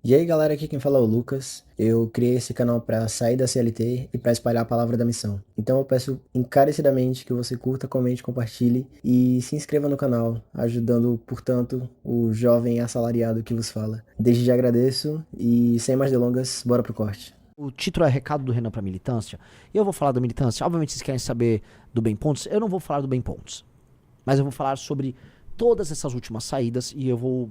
E aí galera, aqui quem fala é o Lucas. Eu criei esse canal para sair da CLT e para espalhar a palavra da missão. Então eu peço encarecidamente que você curta, comente, compartilhe e se inscreva no canal, ajudando, portanto, o jovem assalariado que vos fala. Desde já agradeço e sem mais delongas, bora pro corte. O título é Recado do Renan pra Militância. E eu vou falar da militância. Obviamente vocês querem saber do Bem Pontos. Eu não vou falar do Bem Pontos. Mas eu vou falar sobre todas essas últimas saídas e eu vou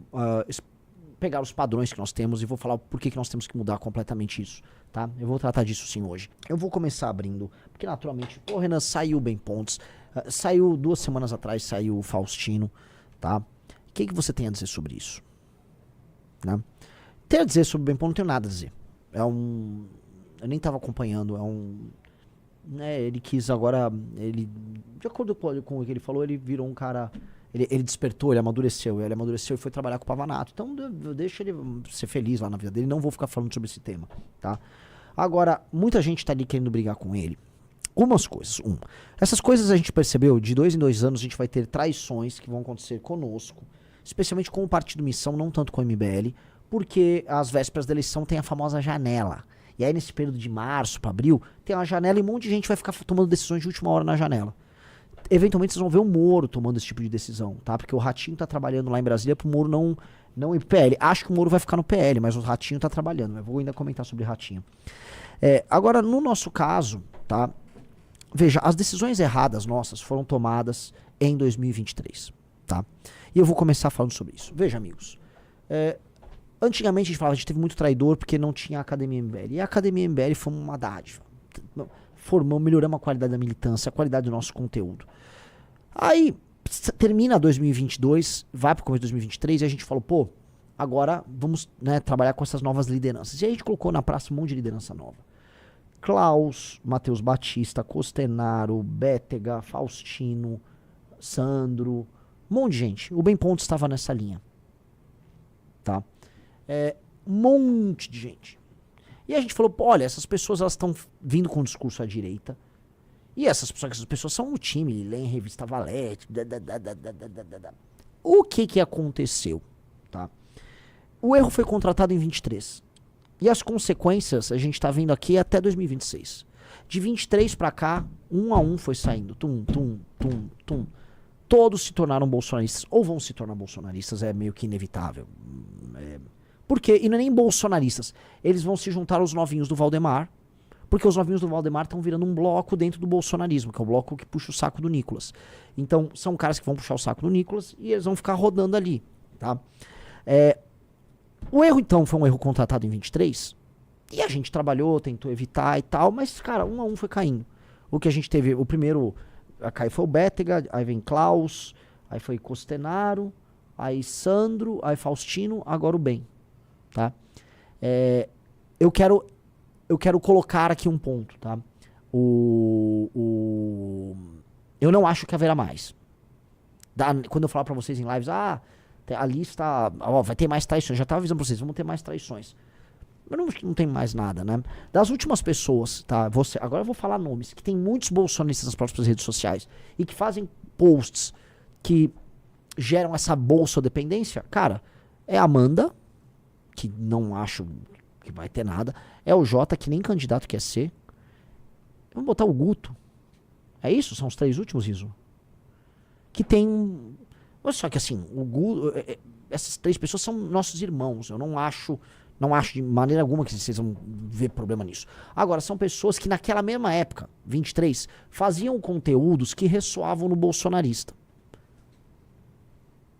pegar os padrões que nós temos e vou falar por que nós temos que mudar completamente isso, tá? Eu vou tratar disso sim hoje. Eu vou começar abrindo, porque naturalmente, o Renan saiu o Bem Pontos, saiu 2 semanas atrás, saiu o Faustino, tá? O que você tem a dizer sobre isso? Né? Tem a dizer sobre o Bem Pontos, não tenho nada a dizer. Eu nem tava acompanhando, né, ele quis agora, de acordo com o que ele falou, ele virou um cara, ele despertou, ele amadureceu e foi trabalhar com o Pavanato. Então eu deixo ele ser feliz lá na vida dele, não vou ficar falando sobre esse tema, tá? Agora, muita gente tá ali querendo brigar com ele. Umas coisas. Essas coisas a gente percebeu, de 2 em 2 anos a gente vai ter traições que vão acontecer conosco, especialmente com o Partido Missão, não tanto com o MBL, porque às vésperas da eleição tem a famosa janela. E aí nesse período de março para abril, tem uma janela e um monte de gente vai ficar tomando decisões de última hora na janela. Eventualmente vocês vão ver o Moro tomando esse tipo de decisão, tá? Porque o Ratinho tá trabalhando lá em Brasília pro Moro não ir pro PL. Acho que o Moro vai ficar no PL, mas o Ratinho tá trabalhando. Eu vou ainda comentar sobre Ratinho. Agora, no nosso caso, tá? Veja, as decisões erradas nossas foram tomadas em 2023, tá? E eu vou começar falando sobre isso. Veja, amigos. Antigamente a gente falava, a gente teve muito traidor porque não tinha a Academia MBL. E a Academia MBL foi uma dádiva. Melhoramos a qualidade da militância, a qualidade do nosso conteúdo. Aí, termina 2022, vai pro começo de 2023 e a gente falou, pô, agora vamos, né, trabalhar com essas novas lideranças. E aí a gente colocou na praça um monte de liderança nova. Klaus, Matheus Batista, Costenaro, Bétega, Faustino, Sandro, um monte de gente. O Bem Pontos estava nessa linha. Tá? Um monte de gente. E a gente falou, pô, olha, essas pessoas elas estão vindo com um discurso à direita. E essas pessoas são um time, leem revista Valete. O que aconteceu? Tá? O erro foi contratado em 23. E as consequências a gente tá vendo aqui até 2026. De 23 pra cá, um a um foi saindo. Tum, tum, tum, tum. Todos se tornaram bolsonaristas. Ou vão se tornar bolsonaristas, é meio que inevitável. Por quê? E não é nem bolsonaristas. Eles vão se juntar aos novinhos do Valdemar, porque os novinhos do Valdemar estão virando um bloco dentro do bolsonarismo, que é o bloco que puxa o saco do Nicolas. Então, são caras que vão puxar o saco do Nicolas e eles vão ficar rodando ali, tá? O erro, então, foi um erro contratado em 23, e a gente trabalhou, tentou evitar e tal, mas, cara, um a um foi caindo. O que a gente teve, o primeiro a cair foi o Bétega, aí vem Klaus, aí foi Costenaro, aí Sandro, aí Faustino, agora o Bem. Tá? Eu quero colocar aqui um ponto, tá? Eu não acho que haverá mais. Quando eu falar pra vocês em lives, a lista, vai ter mais traições. Já tava avisando pra vocês, vamos ter mais traições. Eu não tem mais nada, né? Das últimas pessoas, tá? Agora eu vou falar nomes, que tem muitos bolsonaristas nas próprias redes sociais e que fazem posts que geram essa bolsodependência. Cara, é a Amanda, que não acho que vai ter nada. É o Jota, que nem candidato quer ser. Vamos botar o Guto. É isso? São os 3 últimos, Riso? Que tem... Só que assim, o Guto... Essas 3 pessoas são nossos irmãos. Eu não acho de maneira alguma que vocês vão ver problema nisso. Agora, são pessoas que naquela mesma época, 23, faziam conteúdos que ressoavam no bolsonarista.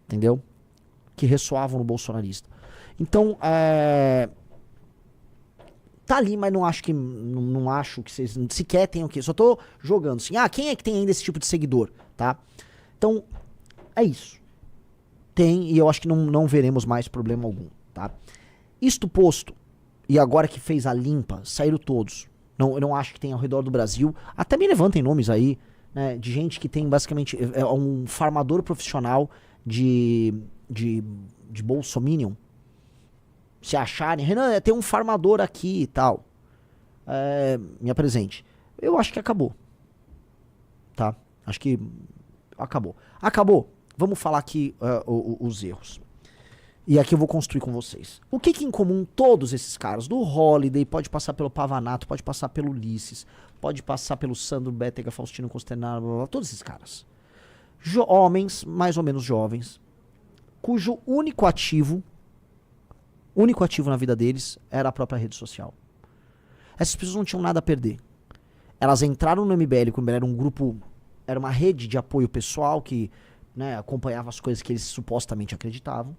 Entendeu? Que ressoavam no bolsonarista. Então, tá ali, mas não acho que vocês sequer tenham que. Só tô jogando assim. Quem é que tem ainda esse tipo de seguidor, tá? Então, é isso. Tem, e eu acho que não veremos mais problema algum, tá? Isto posto, e agora que fez a limpa, saíram todos. Eu não acho que tem ao redor do Brasil. Até me levantem nomes aí, né? De gente que tem basicamente um farmador profissional de bolsominion. Se acharem, Renan, tem um farmador aqui e tal. Me apresente. Eu acho que acabou. Tá? Acho que acabou. Acabou. Vamos falar aqui os erros. E aqui eu vou construir com vocês. O que em comum todos esses caras? Do Holiday, pode passar pelo Pavanato, pode passar pelo Ulisses, pode passar pelo Sandro Bétega, Faustino Consternaro, blá, blá, blá, todos esses caras. Homens, mais ou menos jovens, cujo único ativo na vida deles era a própria rede social. Essas pessoas não tinham nada a perder. Elas entraram no MBL, como era um grupo, era uma rede de apoio pessoal que, né, acompanhava as coisas que eles supostamente acreditavam,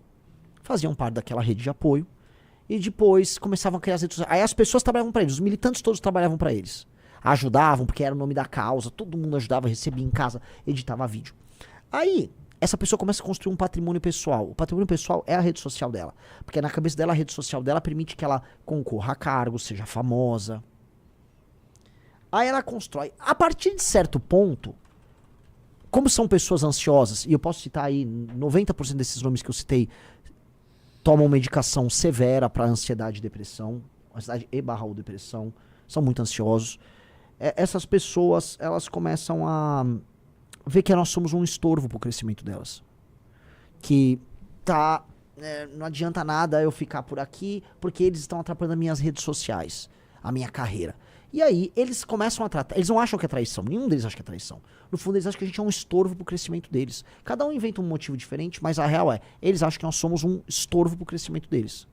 faziam parte daquela rede de apoio, e depois começavam a criar as redes sociais. Aí as pessoas trabalhavam para eles, os militantes todos trabalhavam para eles. Ajudavam, porque era o nome da causa, todo mundo ajudava, recebia em casa, editava vídeo. Aí, essa pessoa começa a construir um patrimônio pessoal. O patrimônio pessoal é a rede social dela. Porque na cabeça dela, a rede social dela permite que ela concorra a cargos, seja famosa. Aí ela constrói. A partir de certo ponto, como são pessoas ansiosas, e eu posso citar aí 90% desses nomes que eu citei, tomam medicação severa para ansiedade e depressão, ansiedade e/ou depressão, são muito ansiosos. Essas pessoas, elas começam a ver que nós somos um estorvo pro crescimento delas. Que não adianta nada eu ficar por aqui, porque eles estão atrapalhando as minhas redes sociais, a minha carreira. E aí, eles começam a tratar, eles não acham que é traição, nenhum deles acha que é traição. No fundo, eles acham que a gente é um estorvo pro crescimento deles. Cada um inventa um motivo diferente, mas a real eles acham que nós somos um estorvo pro crescimento deles.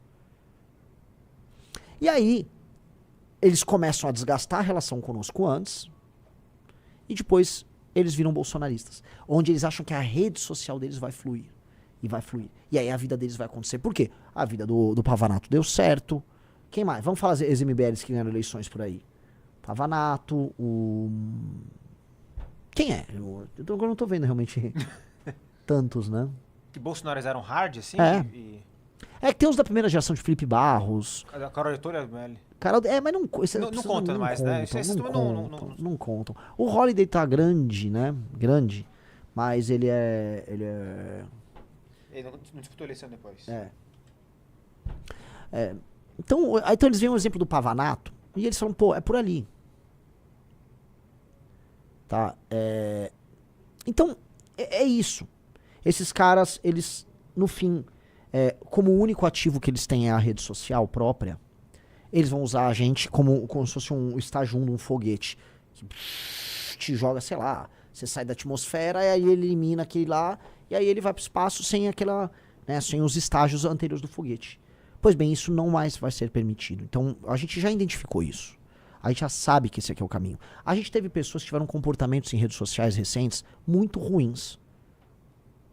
E aí, eles começam a desgastar a relação conosco antes, e depois eles viram bolsonaristas, onde eles acham que a rede social deles vai fluir. E vai fluir. E aí a vida deles vai acontecer. Por quê? A vida do Pavanato deu certo. Quem mais? Vamos falar as MBLs que ganharam eleições por aí. Pavanato, Quem é? Eu não tô vendo realmente tantos, né? Que Bolsonaros eram hard, assim? É. É que tem os da primeira geração de Felipe Barros. A Carol Heitor é MBL. Mas não conta mais, né? Não contam. O Holiday tá grande, né? Grande. Mas ele Ele não disputou eleição depois. Então eles veem o exemplo do Pavanato e eles falam, pô, é por ali. Tá? Então, é isso. Esses caras, eles, no fim, como o único ativo que eles têm é a rede social própria, eles vão usar a gente como se fosse um estágio 1 de um foguete. Que te joga, sei lá, você sai da atmosfera e aí ele elimina aquele lá, e aí ele vai pro espaço sem aquela, né, sem os estágios anteriores do foguete. Pois bem, isso não mais vai ser permitido. Então, a gente já identificou isso. A gente já sabe que esse aqui é o caminho. A gente teve pessoas que tiveram comportamentos em redes sociais recentes muito ruins.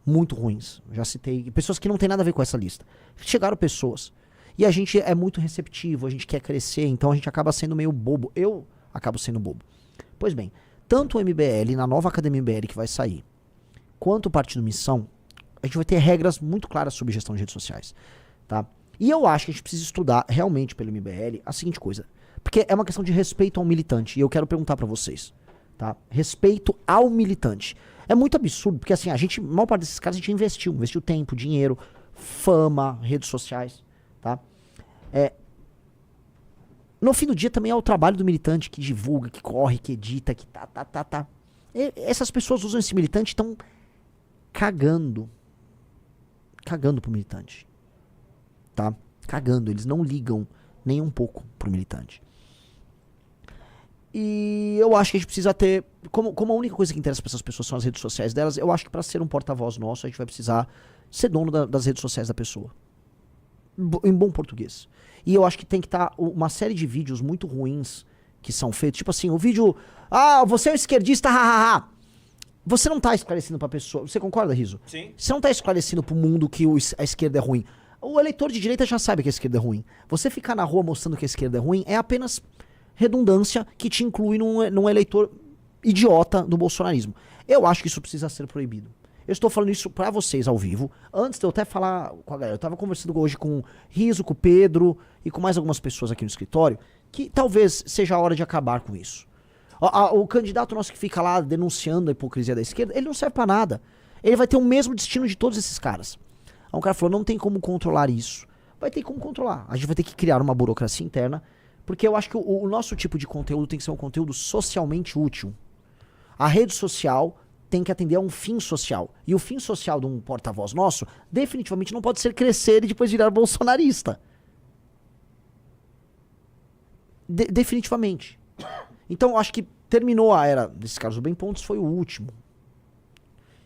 Muito ruins. Já citei. Pessoas que não tem nada a ver com essa lista. Chegaram pessoas. E a gente é muito receptivo, a gente quer crescer, então a gente acaba sendo meio bobo. Eu acabo sendo bobo. Pois bem, tanto o MBL, na nova Academia MBL que vai sair, quanto o Partido Missão, a gente vai ter regras muito claras sobre gestão de redes sociais. Tá? E eu acho que a gente precisa estudar realmente pelo MBL a seguinte coisa. Porque é uma questão de respeito ao militante. E eu quero perguntar pra vocês. Tá? Respeito ao militante. É muito absurdo, porque assim, a maior parte desses caras a gente investiu tempo, dinheiro, fama, redes sociais. Tá? No fim do dia também é o trabalho do militante que divulga, que corre, que edita, que tá. Essas pessoas usam esse militante e estão cagando pro militante. Tá? Cagando, eles não ligam nem um pouco pro militante. E eu acho que a gente precisa ter, como a única coisa que interessa para essas pessoas são as redes sociais delas, eu acho que para ser um porta-voz nosso, a gente vai precisar ser dono das redes sociais da pessoa. Em bom português. E eu acho que tem que estar uma série de vídeos muito ruins que são feitos. Tipo assim, o vídeo... você é um esquerdista, hahaha. Você não tá esclarecendo pra pessoa... Você concorda, Riso? Sim. Você não tá esclarecendo pro mundo que a esquerda é ruim. O eleitor de direita já sabe que a esquerda é ruim. Você ficar na rua mostrando que a esquerda é ruim é apenas redundância que te inclui num eleitor idiota do bolsonarismo. Eu acho que isso precisa ser proibido. Eu estou falando isso pra vocês ao vivo. Antes de eu até falar com a galera, eu tava conversando hoje com o Riso, com o Pedro e com mais algumas pessoas aqui no escritório, que talvez seja a hora de acabar com isso. O candidato nosso que fica lá denunciando a hipocrisia da esquerda, ele não serve pra nada. Ele vai ter o mesmo destino de todos esses caras. Aí um cara falou, não tem como controlar isso. Vai ter como controlar. A gente vai ter que criar uma burocracia interna, porque eu acho que o nosso tipo de conteúdo tem que ser um conteúdo socialmente útil. A rede social tem que atender a um fim social. E o fim social de um porta-voz nosso definitivamente não pode ser crescer e depois virar bolsonarista. Definitivamente. Então, acho que terminou a era desses caras do Bem Pontos, foi o último.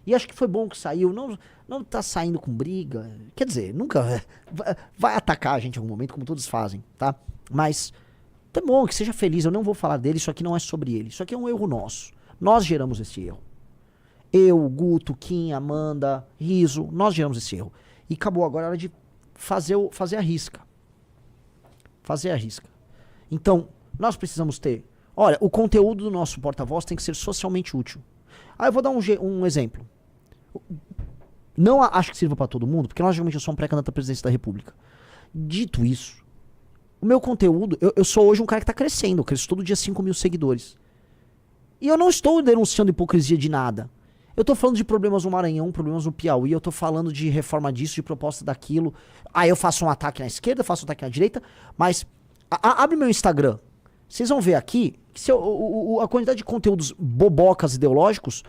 E acho que foi bom que saiu. Não tá saindo com briga. Quer dizer, nunca vai atacar a gente em algum momento, como todos fazem, tá? Mas é bom que seja feliz. Eu não vou falar dele, isso aqui não é sobre ele. Isso aqui é um erro nosso. Nós geramos esse erro. Eu, Guto, Kim, Amanda, Riso, nós geramos esse erro. E acabou agora a hora de fazer a risca. Fazer a risca. Então, nós precisamos ter... Olha, o conteúdo do nosso porta-voz tem que ser socialmente útil. Aí eu vou dar um exemplo. Não acho que sirva pra todo mundo, porque logicamente eu sou um pré-candidato à presidência da República. Dito isso, o meu conteúdo... Eu sou hoje um cara que tá crescendo. Eu cresço todo dia 5.000 seguidores. E eu não estou denunciando hipocrisia de nada. Eu tô falando de problemas no Maranhão, problemas no Piauí, eu tô falando de reforma disso, de proposta daquilo. Aí eu faço um ataque na esquerda, faço um ataque na direita, mas abre meu Instagram. Vocês vão ver aqui que a quantidade de conteúdos bobocas ideológicos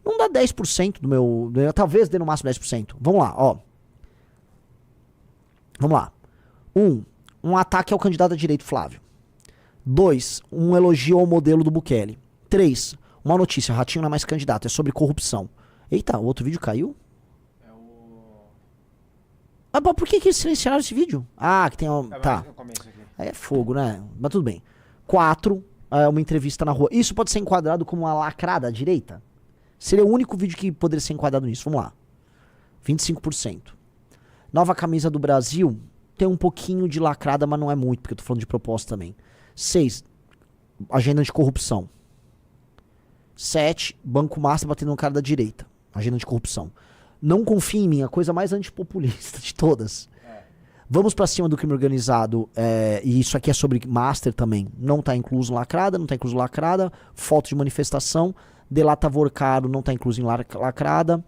não dá 10% do meu... Talvez dê no máximo 10%. Vamos lá, ó. Vamos lá. Um ataque ao candidato à direita Flávio. 2, um elogio ao modelo do Bukele. 3, uma notícia, Ratinho não é mais candidato, é sobre corrupção. Eita, o outro vídeo caiu? É o... Ah, por que eles silenciaram esse vídeo? Ah, que tem... Tá. Começo aqui. Aí é fogo, né? Mas tudo bem. 4, uma entrevista na rua. Isso pode ser enquadrado como uma lacrada à direita? Seria o único vídeo que poderia ser enquadrado nisso. Vamos lá. 25%. Nova camisa do Brasil tem um pouquinho de lacrada, mas não é muito, porque eu tô falando de proposta também. 6, agenda de corrupção. 7, Banco Master batendo no cara da direita. Agenda de corrupção. Não confie em mim, a coisa mais antipopulista de todas. Vamos pra cima do crime organizado, e isso aqui é sobre Master também. Não tá incluso lacrada, não tá incluso lacrada. Foto de manifestação. Delata Vorcaro não tá incluso em lacrada.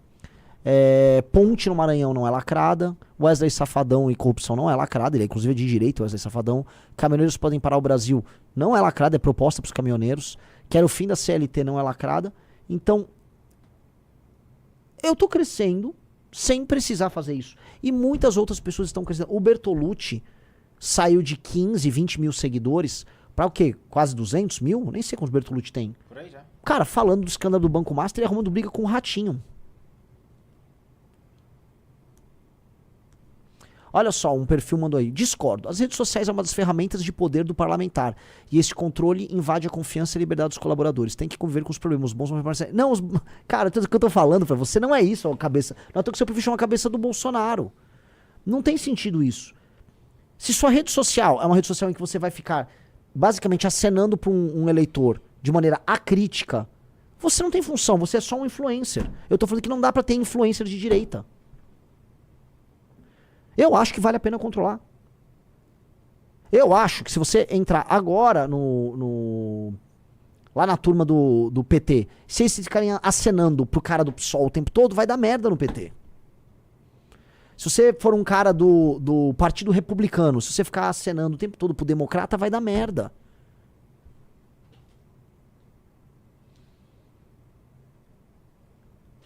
Ponte no Maranhão não é lacrada. Wesley Safadão e corrupção não é lacrada. Ele é inclusive de direito, Wesley Safadão. Caminhoneiros podem parar o Brasil não é lacrada, é proposta pros caminhoneiros. Quero o fim da CLT não é lacrada. Então, eu tô crescendo sem precisar fazer isso. E muitas outras pessoas estão crescendo. O Bertolucci saiu de 15, 20 mil seguidores pra o quê? Quase 200 mil? Nem sei quantos Bertolucci tem. Por aí já. Cara, falando do escândalo do Banco Master e arrumando briga com o Ratinho. Olha só, um perfil mandou aí. Discordo. As redes sociais é uma das ferramentas de poder do parlamentar. E esse controle invade a confiança e a liberdade dos colaboradores. Tem que conviver com os problemas bons. Não, cara, o que eu tô falando pra você não é isso, a cabeça. Não é que o seu perfil chama a cabeça do Bolsonaro. Não tem sentido isso. Se sua rede social é uma rede social em que você vai ficar basicamente acenando pra um eleitor de maneira acrítica, você não tem função, você é só um influencer. Eu tô falando que não dá pra ter influencer de direita. Eu acho que vale a pena controlar. Eu acho que se você entrar agora lá na turma do PT, se eles ficarem acenando pro cara do PSOL o tempo todo, vai dar merda no PT. Se você for um cara do Partido Republicano, se você ficar acenando o tempo todo pro Democrata, vai dar merda.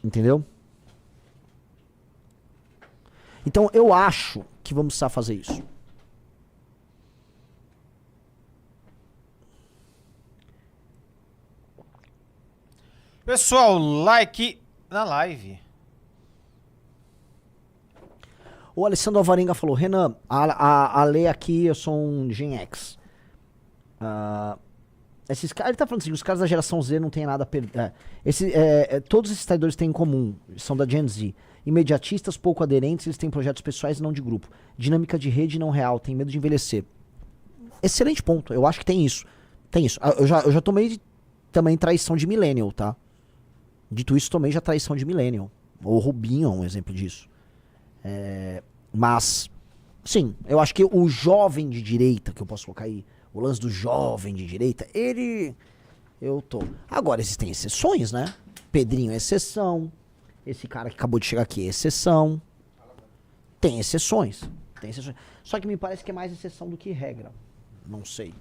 Entendeu? Então eu acho que vamos precisar fazer isso. Pessoal, like na live. O Alessandro Alvarenga falou: Renan, a lei aqui, eu sou um Gen X. Esses caras, ele tá falando assim, os caras da geração Z não tem nada a perder. Todos esses traidores têm em comum, são da Gen Z. Imediatistas, pouco aderentes, eles têm projetos pessoais e não de grupo. Dinâmica de rede não real, tem medo de envelhecer. Excelente ponto, eu acho que tem isso. Tem isso. Eu já tomei também traição de millennial, tá? Dito isso, tomei já traição de millennial. O Rubinho é um exemplo disso. Mas, sim, eu acho que o jovem de direita, que eu posso colocar aí, o lance do jovem de direita, Agora, existem exceções, né? Pedrinho é exceção. Esse cara que acabou de chegar aqui é exceção. Tem exceções. Só que me parece que é mais exceção do que regra. Não sei.